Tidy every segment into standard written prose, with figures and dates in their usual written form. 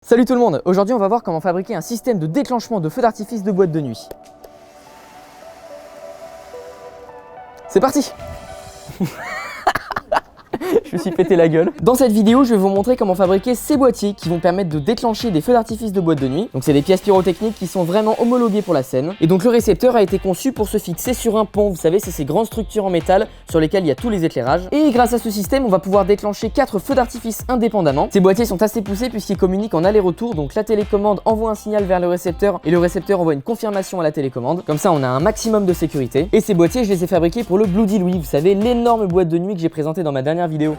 Salut tout le monde, aujourd'hui on va voir comment fabriquer un système de déclenchement de feux d'artifice de boîte de nuit. C'est parti. Je me suis pété la gueule. Dans cette vidéo, je vais vous montrer comment fabriquer ces boîtiers qui vont permettre de déclencher des feux d'artifice de boîte de nuit. Donc c'est des pièces pyrotechniques qui sont vraiment homologuées pour la scène. Et donc le récepteur a été conçu pour se fixer sur un pont. Vous savez, c'est ces grandes structures en métal sur lesquelles il y a tous les éclairages. Et grâce à ce système, on va pouvoir déclencher 4 feux d'artifice indépendamment. Ces boîtiers sont assez poussés puisqu'ils communiquent en aller-retour. Donc la télécommande envoie un signal vers le récepteur et le récepteur envoie une confirmation à la télécommande. Comme ça, on a un maximum de sécurité. Et ces boîtiers, je les ai fabriqués pour le Bloody Louis. Vous savez, l'énorme boîte de nuit que j'ai présentée dans ma dernière vidéo.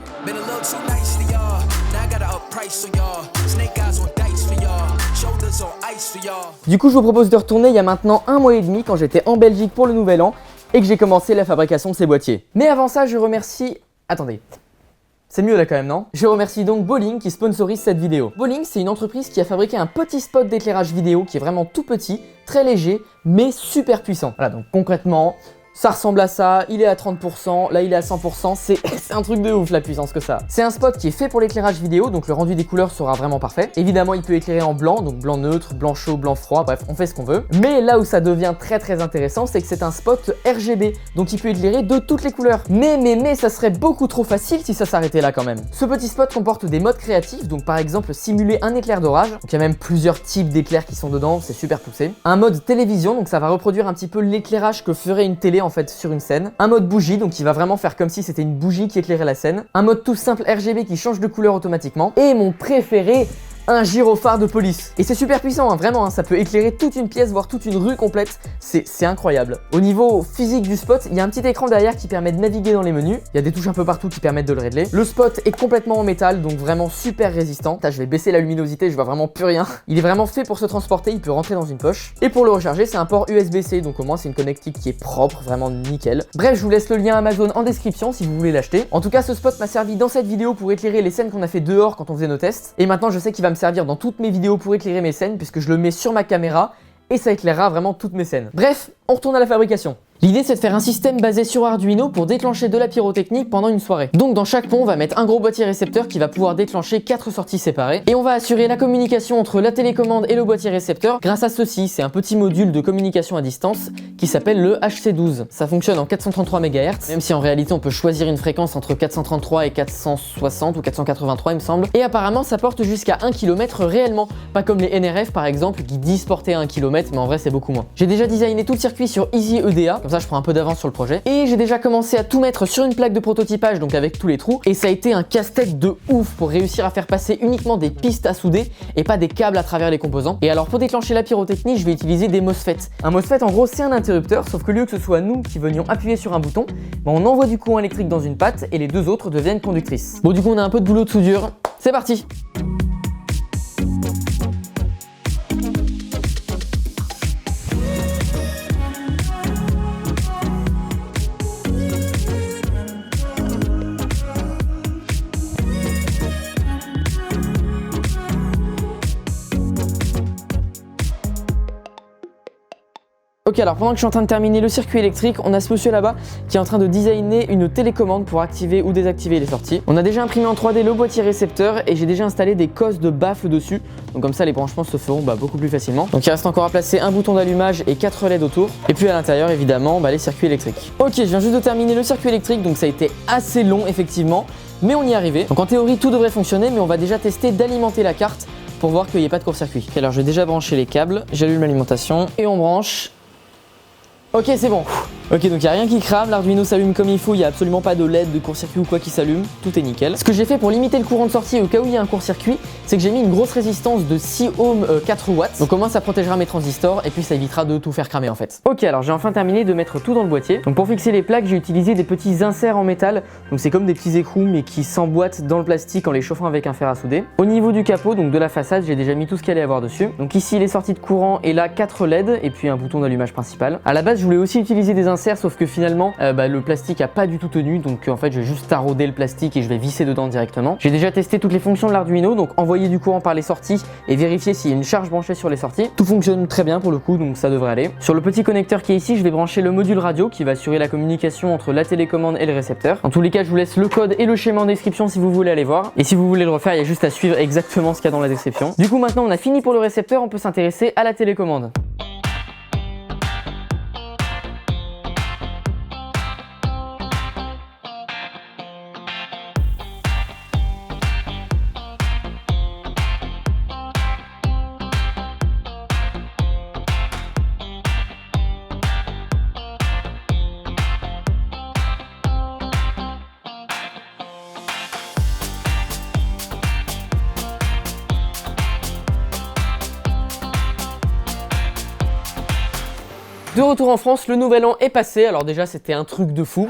Du coup, je vous propose de retourner il y a maintenant 1 mois et demi quand j'étais en Belgique pour le Nouvel An et que j'ai commencé la fabrication de ces boîtiers. Mais avant ça, je remercie... Attendez. C'est mieux là quand même, non? Je remercie donc Bolink qui sponsorise cette vidéo. Bolink, c'est une entreprise qui a fabriqué un petit spot d'éclairage vidéo qui est vraiment tout petit, très léger, mais super puissant. Voilà, donc concrètement... ça ressemble à ça, il est à 30%, là il est à 100%, c'est un truc de ouf la puissance que ça a. C'est un spot qui est fait pour l'éclairage vidéo, donc le rendu des couleurs sera vraiment parfait. Évidemment, il peut éclairer en blanc, donc blanc neutre, blanc chaud, blanc froid, bref, on fait ce qu'on veut. Mais là où ça devient très intéressant, c'est que c'est un spot RGB, donc il peut éclairer de toutes les couleurs. Mais ça serait beaucoup trop facile si ça s'arrêtait là quand même. Ce petit spot comporte des modes créatifs, donc par exemple simuler un éclair d'orage, donc il y a même plusieurs types d'éclairs qui sont dedans, c'est super poussé. Un mode télévision, donc ça va reproduire un petit peu l'éclairage que ferait une télé en fait sur une scène. Un mode bougie, donc qui va vraiment faire comme si c'était une bougie qui éclairait la scène. Un mode tout simple RGB qui change de couleur automatiquement. Et mon préféré, un gyrophare de police. Et c'est super puissant, hein, vraiment, hein, ça peut éclairer toute une pièce, voire toute une rue complète. C'est incroyable. Au niveau physique du spot, il y a un petit écran derrière qui permet de naviguer dans les menus. Il y a des touches un peu partout qui permettent de le régler. Le spot est complètement en métal, donc vraiment super résistant. Là, je vais baisser la luminosité, je vois vraiment plus rien. Il est vraiment fait pour se transporter, il peut rentrer dans une poche. Et pour le recharger, c'est un port USB-C, donc au moins c'est une connectique qui est propre, vraiment nickel. Bref, je vous laisse le lien Amazon en description si vous voulez l'acheter. En tout cas, ce spot m'a servi dans cette vidéo pour éclairer les scènes qu'on a fait dehors quand on faisait nos tests. Et maintenant, je sais qu'il va me servir dans toutes mes vidéos pour éclairer mes scènes puisque je le mets sur ma caméra et ça éclairera vraiment toutes mes scènes. Bref, on retourne à la fabrication. L'idée, c'est de faire un système basé sur Arduino pour déclencher de la pyrotechnique pendant une soirée. Donc dans chaque pont, on va mettre un gros boîtier récepteur qui va pouvoir déclencher 4 sorties séparées. Et on va assurer la communication entre la télécommande et le boîtier récepteur grâce à ceci. C'est un petit module de communication à distance qui s'appelle le HC12. Ça fonctionne en 433 MHz, même si en réalité on peut choisir une fréquence entre 433 et 460 ou 483 il me semble. Et apparemment ça porte jusqu'à 1 km réellement, pas comme les NRF par exemple qui disent porter à 1 km, mais en vrai c'est beaucoup moins. J'ai déjà designé tout le circuit sur Easy EDA, comme ça je prends un peu d'avance sur le projet. Et j'ai déjà commencé à tout mettre sur une plaque de prototypage, donc avec tous les trous. Et ça a été un casse-tête de ouf pour réussir à faire passer uniquement des pistes à souder et pas des câbles à travers les composants. Et alors pour déclencher la pyrotechnie, je vais utiliser des MOSFET. Un MOSFET en gros c'est un interrupteur, sauf que lieu que ce soit nous qui venions appuyer sur un bouton, on envoie du courant électrique dans une patte et les deux autres deviennent conductrices. Bon du coup on a un peu de boulot de soudure, c'est parti. Ok, alors pendant que je suis en train de terminer le circuit électrique, on a ce monsieur là-bas qui est en train de designer une télécommande pour activer ou désactiver les sorties. On a déjà imprimé en 3D le boîtier récepteur et j'ai déjà installé des cosses de baffle dessus. Donc comme ça les branchements se feront beaucoup plus facilement. Donc il reste encore à placer un bouton d'allumage et 4 LED autour. Et puis à l'intérieur évidemment les circuits électriques. Ok, je viens juste de terminer le circuit électrique, donc ça a été assez long effectivement, mais on y est arrivé. Donc en théorie tout devrait fonctionner, mais on va déjà tester d'alimenter la carte pour voir qu'il n'y ait pas de court-circuit. Ok, alors je vais déjà brancher les câbles, j'allume l'alimentation et on branche. Ok, c'est bon. Ok, donc il n'y a rien qui crame, l'Arduino s'allume comme il faut, il n'y a absolument pas de LED, de court-circuit ou quoi qui s'allume, tout est nickel. Ce que j'ai fait pour limiter le courant de sortie au cas où il y a un court-circuit, c'est que j'ai mis une grosse résistance de 6 ohms 4 watts. Donc au moins ça protégera mes transistors et puis ça évitera de tout faire cramer en fait. Ok, alors j'ai enfin terminé de mettre tout dans le boîtier. Donc pour fixer les plaques, j'ai utilisé des petits inserts en métal. Donc c'est comme des petits écrous mais qui s'emboîtent dans le plastique en les chauffant avec un fer à souder. Au niveau du capot, donc de la façade, j'ai déjà mis tout ce qu'il allait avoir dessus. Donc ici les sorties de courant et là 4 LED et puis un bouton d'allumage principal. À la base, je voulais aussi utiliser des inserts insert, sauf que finalement le plastique a pas du tout tenu, donc en fait je vais juste tarauder le plastique et je vais visser dedans directement. J'ai déjà testé toutes les fonctions de l'Arduino, donc envoyer du courant par les sorties et vérifier s'il y a une charge branchée sur les sorties. Tout fonctionne très bien pour le coup, donc ça devrait aller. Sur le petit connecteur qui est ici, je vais brancher le module radio qui va assurer la communication entre la télécommande et le récepteur. En tous les cas, je vous laisse le code et le schéma en description si vous voulez aller voir. Et si vous voulez le refaire, il y a juste à suivre exactement ce qu'il y a dans la description. Du coup, maintenant on a fini pour le récepteur, on peut s'intéresser à la télécommande. De retour en France, le nouvel an est passé. Alors déjà, c'était un truc de fou.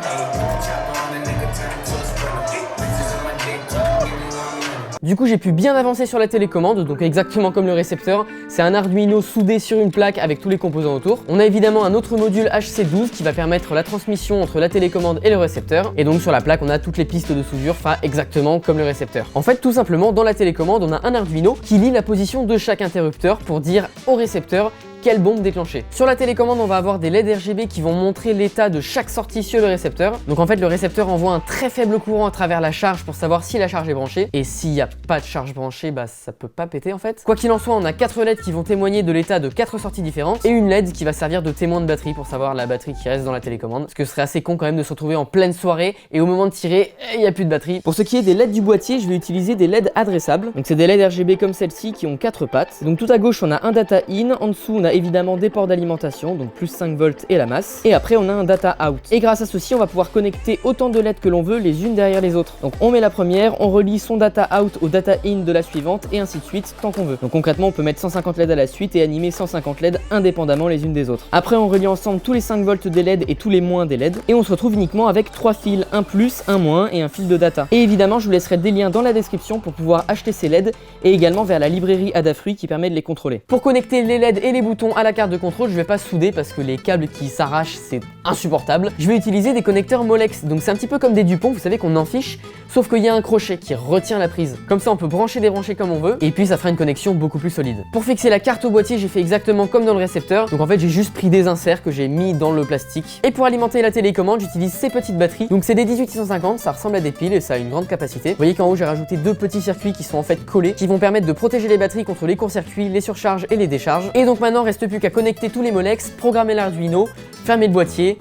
Du coup, j'ai pu bien avancer sur la télécommande, donc exactement comme le récepteur. C'est un Arduino soudé sur une plaque avec tous les composants autour. On a évidemment un autre module HC12 qui va permettre la transmission entre la télécommande et le récepteur. Et donc sur la plaque, on a toutes les pistes de soudure, enfin exactement comme le récepteur. En fait, tout simplement, dans la télécommande, on a un Arduino qui lit la position de chaque interrupteur pour dire au récepteur quelle bombe déclencher. Sur la télécommande, on va avoir des LED RGB qui vont montrer l'état de chaque sortie sur le récepteur. Donc en fait, le récepteur envoie un très faible courant à travers la charge pour savoir si la charge est branchée. Et s'il n'y a pas de charge branchée, bah ça peut pas péter en fait. Quoi qu'il en soit, on a 4 LED qui vont témoigner de l'état de 4 sorties différentes et une LED qui va servir de témoin de batterie pour savoir la batterie qui reste dans la télécommande. Parce que ce serait assez con quand même de se retrouver en pleine soirée et au moment de tirer, il n'y a plus de batterie. Pour ce qui est des LED du boîtier, je vais utiliser des LED adressables. Donc c'est des LED RGB comme celle-ci qui ont 4 pattes. Donc tout à gauche, on a un data in, en dessous on a évidemment des ports d'alimentation, donc plus 5 volts et la masse. Et après on a un data out. Et grâce à ceci, on va pouvoir connecter autant de LED que l'on veut les unes derrière les autres. Donc on met la première, on relie son data out au data in de la suivante et ainsi de suite tant qu'on veut. Donc concrètement, on peut mettre 150 LED à la suite et animer 150 LED indépendamment les unes des autres. Après on relie ensemble tous les 5 volts des LED et tous les moins des LED et on se retrouve uniquement avec 3 fils, un plus, un moins et un fil de data. Et évidemment, je vous laisserai des liens dans la description pour pouvoir acheter ces LED et également vers la librairie Adafruit qui permet de les contrôler. Pour connecter les LED et les boutons à la carte de contrôle, je vais pas souder parce que les câbles qui s'arrachent, c'est insupportable. Je vais utiliser des connecteurs Molex, donc c'est un petit peu comme des Dupont, vous savez qu'on en fiche, sauf qu'il y a un crochet qui retient la prise. Comme ça, on peut brancher, débrancher comme on veut, et puis ça fera une connexion beaucoup plus solide. Pour fixer la carte au boîtier, j'ai fait exactement comme dans le récepteur, donc en fait j'ai juste pris des inserts que j'ai mis dans le plastique. Et pour alimenter la télécommande, j'utilise ces petites batteries, donc c'est des 18650, ça ressemble à des piles et ça a une grande capacité. Vous voyez qu'en haut j'ai rajouté 2 petits circuits qui sont en fait collés, qui vont permettre de protéger les batteries contre les courts-circuits, les surcharges et les décharges. Et donc maintenant, reste plus qu'à connecter tous les Molex, programmer l'Arduino, fermer le boîtier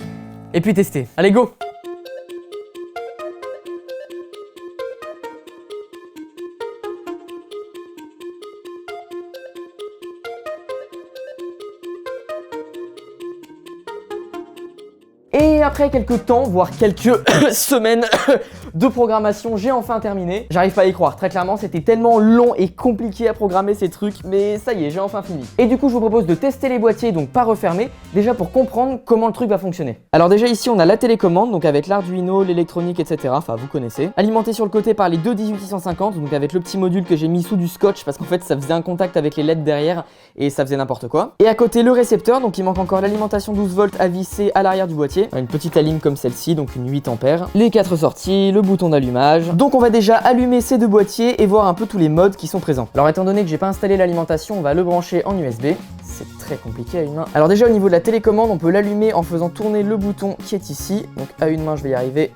et puis tester. Allez go! Et après quelques temps, voire quelques semaines de programmation, j'ai enfin terminé. J'arrive pas à y croire, très clairement c'était tellement long et compliqué à programmer ces trucs, mais ça y est, j'ai enfin fini. Et du coup je vous propose de tester les boîtiers, donc pas refermés, déjà pour comprendre comment le truc va fonctionner. Alors déjà ici on a la télécommande, donc avec l'Arduino, l'électronique, etc. Enfin vous connaissez. Alimenté sur le côté par les deux 18650, donc avec le petit module que j'ai mis sous du scotch parce qu'en fait ça faisait un contact avec les LED derrière et ça faisait n'importe quoi. Et à côté le récepteur, donc il manque encore l'alimentation 12 volts à visser à l'arrière du boîtier. Une petite alim comme celle-ci, donc une 8 ampères. Les 4 sorties, le bouton d'allumage. Donc on va déjà allumer ces deux boîtiers et voir un peu tous les modes qui sont présents. Alors étant donné que j'ai pas installé l'alimentation, on va le brancher en USB. C'est très compliqué à une main. Alors déjà au niveau de la télécommande, on peut l'allumer en faisant tourner le bouton qui est ici. Donc à une main je vais y arriver.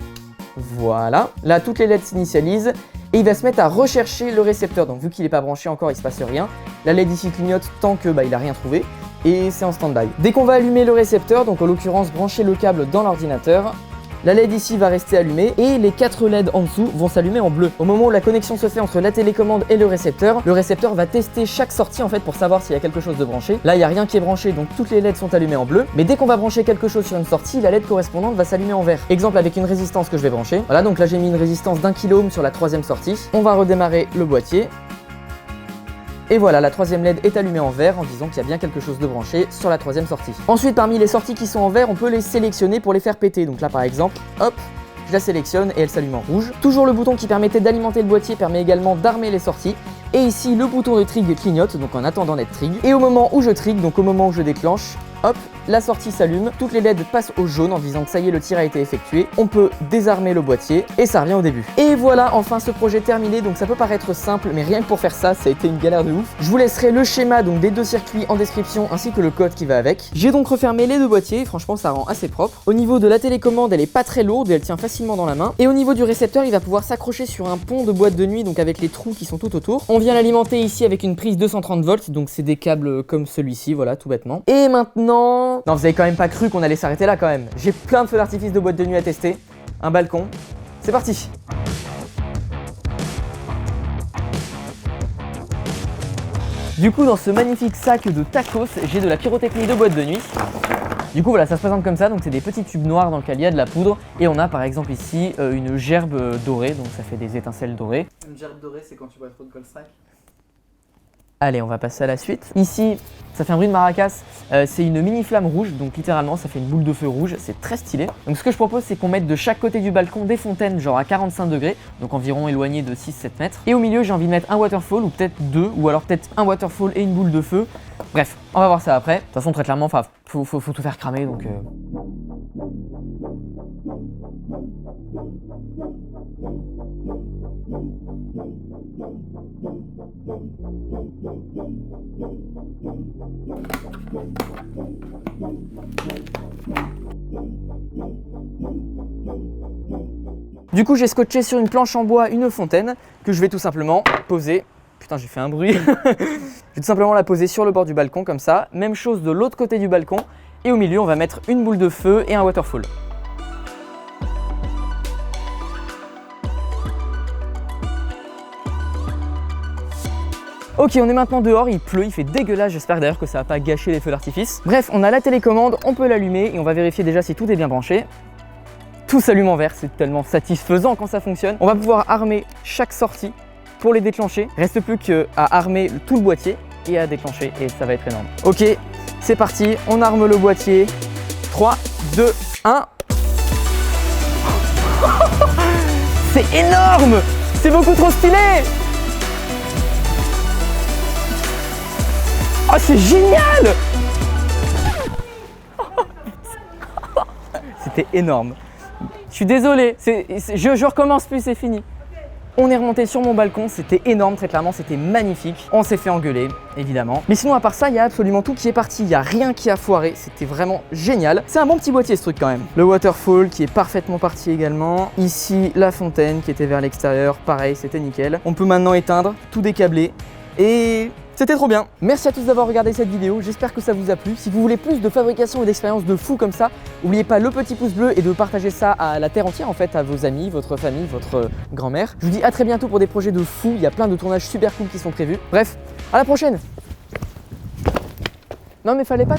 Voilà. Là toutes les LED s'initialisent. Et il va se mettre à rechercher le récepteur. Donc vu qu'il n'est pas branché encore, il se passe rien. La LED ici clignote tant que il a rien trouvé. Et c'est en stand-by. Dès qu'on va allumer le récepteur, donc en l'occurrence brancher le câble dans l'ordinateur, la LED ici va rester allumée et les 4 LED en dessous vont s'allumer en bleu. Au moment où la connexion se fait entre la télécommande et le récepteur va tester chaque sortie en fait pour savoir s'il y a quelque chose de branché. Là il n'y a rien qui est branché, donc toutes les LED sont allumées en bleu. Mais dès qu'on va brancher quelque chose sur une sortie, la LED correspondante va s'allumer en vert. Exemple avec une résistance que je vais brancher. Voilà, donc là j'ai mis une résistance d'1 kΩ sur la 3e sortie. On va redémarrer le boîtier. Et voilà, la 3e LED est allumée en vert en disant qu'il y a bien quelque chose de branché sur la 3e sortie. Ensuite, parmi les sorties qui sont en vert, on peut les sélectionner pour les faire péter. Donc là, par exemple, hop, je la sélectionne et elle s'allume en rouge. Toujours le bouton qui permettait d'alimenter le boîtier permet également d'armer les sorties. Et ici, le bouton de trig clignote, donc en attendant d'être trig. Et au moment où je trig, donc au moment où je déclenche, hop, la sortie s'allume, toutes les LED passent au jaune en disant que ça y est, le tir a été effectué. On peut désarmer le boîtier et ça revient au début. Et voilà, enfin ce projet terminé. Donc ça peut paraître simple, mais rien que pour faire ça a été une galère de ouf. Je vous laisserai le schéma donc des 2 circuits en description ainsi que le code qui va avec. J'ai donc refermé les 2 boîtiers et franchement ça rend assez propre. Au niveau de la télécommande, elle est pas très lourde et elle tient facilement dans la main. Et au niveau du récepteur, il va pouvoir s'accrocher sur un pont de boîte de nuit, donc avec les trous qui sont tout autour. On vient l'alimenter ici avec une prise 230 volts, donc c'est des câbles comme celui-ci, voilà, tout bêtement. Et maintenant... Non, vous avez quand même pas cru qu'on allait s'arrêter là quand même. J'ai plein de feux d'artifice de boîte de nuit à tester. Un balcon. C'est parti. Du coup, dans ce magnifique sac de tacos, j'ai de la pyrotechnie de boîte de nuit. Du coup voilà, ça se présente comme ça, donc c'est des petits tubes noirs dans lesquels il y a de la poudre. Et on a par exemple ici une gerbe dorée, donc ça fait des étincelles dorées. Une gerbe dorée, c'est quand tu bois trop de Cold Strike. Allez, on va passer à la suite. Ici, ça fait un bruit de maracas, c'est une mini flamme rouge, donc littéralement ça fait une boule de feu rouge, c'est très stylé. Donc ce que je propose, c'est qu'on mette de chaque côté du balcon des fontaines, genre à 45 degrés, donc environ éloignées de 6-7 mètres. Et au milieu, j'ai envie de mettre un waterfall, ou peut-être 2, ou alors peut-être un waterfall et une boule de feu. Bref, on va voir ça après. De toute façon, très clairement, faut tout faire cramer, donc... Du coup, j'ai scotché sur une planche en bois une fontaine que je vais tout simplement poser. Putain, j'ai fait un bruit. Je vais tout simplement la poser sur le bord du balcon comme ça. Même chose de l'autre côté du balcon. Et au milieu, on va mettre une boule de feu et un waterfall. Ok, on est maintenant dehors, il pleut, il fait dégueulasse, j'espère d'ailleurs que ça va pas gâcher les feux d'artifice. Bref, on a la télécommande, on peut l'allumer et on va vérifier déjà si tout est bien branché. Tout s'allume en vert, c'est tellement satisfaisant quand ça fonctionne. On va pouvoir armer chaque sortie pour les déclencher. Reste plus qu'à armer tout le boîtier et à déclencher et ça va être énorme. Ok, c'est parti, on arme le boîtier. 3, 2, 1. C'est énorme! C'est beaucoup trop stylé! Oh, c'est génial! C'était énorme. Je suis désolé, je recommence plus, c'est fini. On est remonté sur mon balcon, c'était énorme, très clairement, c'était magnifique. On s'est fait engueuler, évidemment. Mais sinon, à part ça, il y a absolument tout qui est parti. Il n'y a rien qui a foiré, c'était vraiment génial. C'est un bon petit boîtier, ce truc, quand même. Le waterfall qui est parfaitement parti également. Ici, la fontaine qui était vers l'extérieur, pareil, c'était nickel. On peut maintenant éteindre, tout décabler. Et c'était trop bien. Merci à tous d'avoir regardé cette vidéo, j'espère que ça vous a plu. Si vous voulez plus de fabrication et d'expériences de fou comme ça, n'oubliez pas le petit pouce bleu et de partager ça à la terre entière en fait, à vos amis, votre famille, votre grand-mère. Je vous dis à très bientôt pour des projets de fou, il y a plein de tournages super cool qui sont prévus. Bref, à la prochaine. Non mais fallait pas...